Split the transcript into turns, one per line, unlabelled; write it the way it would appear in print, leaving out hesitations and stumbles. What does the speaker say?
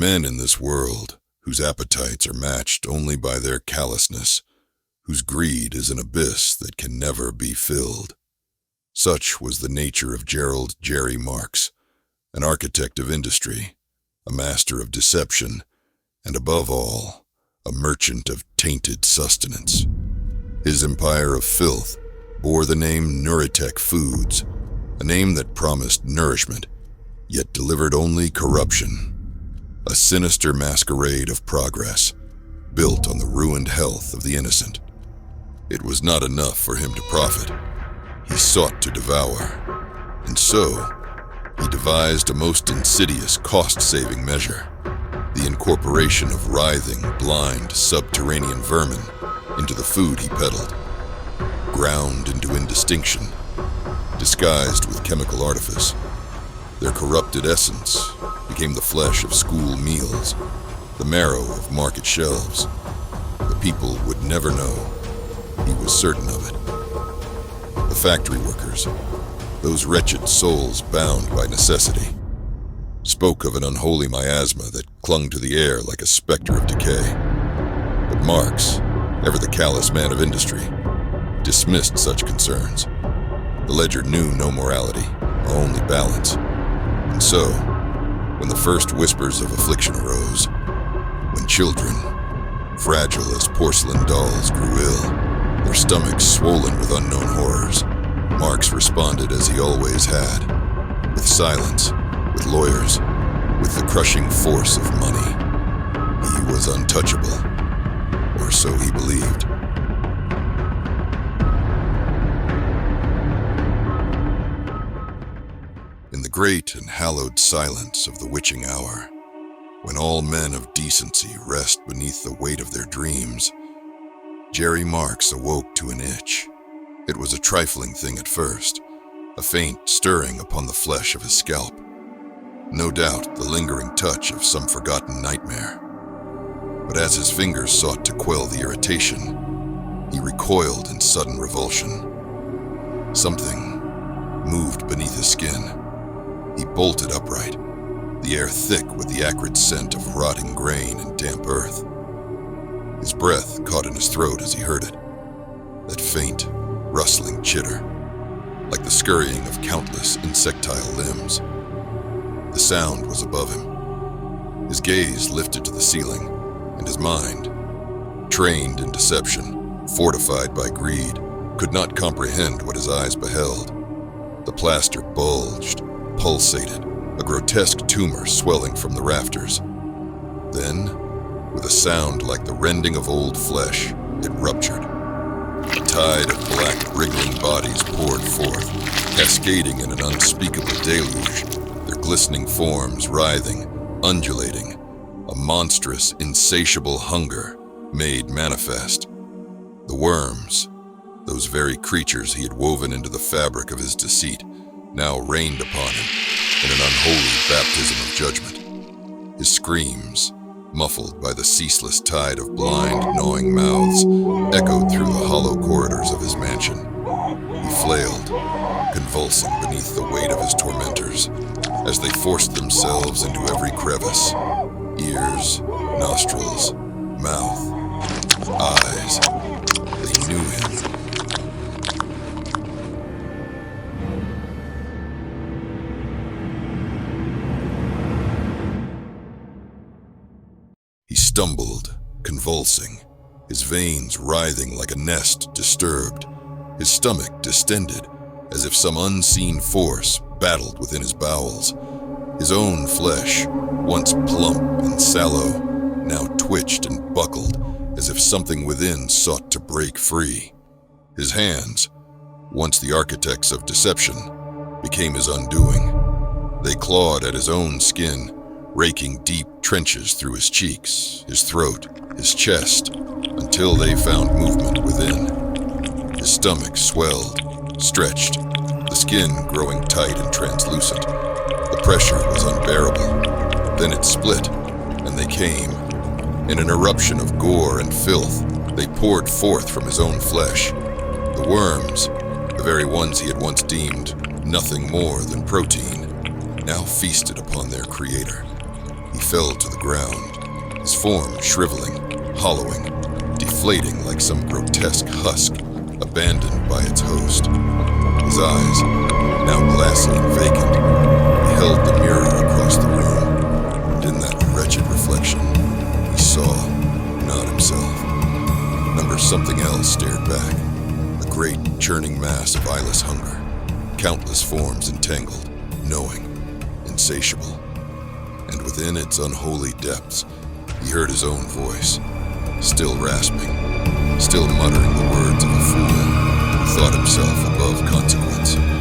Men in this world, whose appetites are matched only by their callousness, whose greed is an abyss that can never be filled. Such was the nature of Gerald Jerry Marks, an architect of industry, a master of deception, and above all, a merchant of tainted sustenance. His empire of filth bore the name Nuritech Foods, a name that promised nourishment, yet delivered only corruption. A sinister masquerade of progress, built on the ruined health of the innocent. It was not enough for him to profit. He sought to devour. And so, he devised a most insidious cost-saving measure, the incorporation of writhing, blind, subterranean vermin into the food he peddled, ground into indistinction, disguised with chemical artifice. Their corrupted essence became the flesh of school meals, the marrow of market shelves. The people would never know. He was certain of it. The factory workers, those wretched souls bound by necessity, spoke of an unholy miasma that clung to the air like a specter of decay. But Marx, ever the callous man of industry, dismissed such concerns. The ledger knew no morality, only balance. And so, when the first whispers of affliction arose, when children, fragile as porcelain dolls, grew ill, their stomachs swollen with unknown horrors, Marx responded as he always had, with silence, with lawyers, with the crushing force of money. He was untouchable, or so he believed. In the great and hallowed silence of the witching hour, when all men of decency rest beneath the weight of their dreams, Jerry Marks awoke to an itch. It was a trifling thing at first, a faint stirring upon the flesh of his scalp. No doubt the lingering touch of some forgotten nightmare. But as his fingers sought to quell the irritation, he recoiled in sudden revulsion. Something moved beneath his skin. He bolted upright, the air thick with the acrid scent of rotting grain and damp earth. His breath caught in his throat as he heard it, that faint, rustling chitter, like the scurrying of countless insectile limbs. The sound was above him. His gaze lifted to the ceiling, and his mind, trained in deception, fortified by greed, could not comprehend what his eyes beheld. The plaster bulged, pulsated, a grotesque tumor swelling from the rafters. Then, with a sound like the rending of old flesh, it ruptured. A tide of black, wriggling bodies poured forth, cascading in an unspeakable deluge, their glistening forms writhing, undulating, a monstrous, insatiable hunger made manifest. The worms, those very creatures he had woven into the fabric of his deceit, now rained upon him in an unholy baptism of judgment. His screams, muffled by the ceaseless tide of blind, gnawing mouths, echoed through the hollow corridors of his mansion. He flailed, convulsing beneath the weight of his tormentors, as they forced themselves into every crevice. Ears, nostrils, mouth, eyes. They knew him. He stumbled, convulsing, his veins writhing like a nest disturbed, his stomach distended, as if some unseen force battled within his bowels. His own flesh, once plump and sallow, now twitched and buckled, as if something within sought to break free. His hands, once the architects of deception, became his undoing. They clawed at his own skin, raking deep trenches through his cheeks, his throat, his chest, until they found movement within. His stomach swelled, stretched, the skin growing tight and translucent. The pressure was unbearable. Then it split, and they came. In an eruption of gore and filth, they poured forth from his own flesh. The worms, the very ones he had once deemed nothing more than protein, now feasted upon their creator. He fell to the ground, his form shriveling, hollowing, deflating like some grotesque husk abandoned by its host. His eyes, now glassy and vacant, beheld the mirror across the room, and in that wretched reflection, he saw not himself. Something else stared back, a great, churning mass of eyeless hunger, countless forms entangled, knowing, insatiable. And within its unholy depths, he heard his own voice, still rasping, still muttering the words of a fool who thought himself above consequence.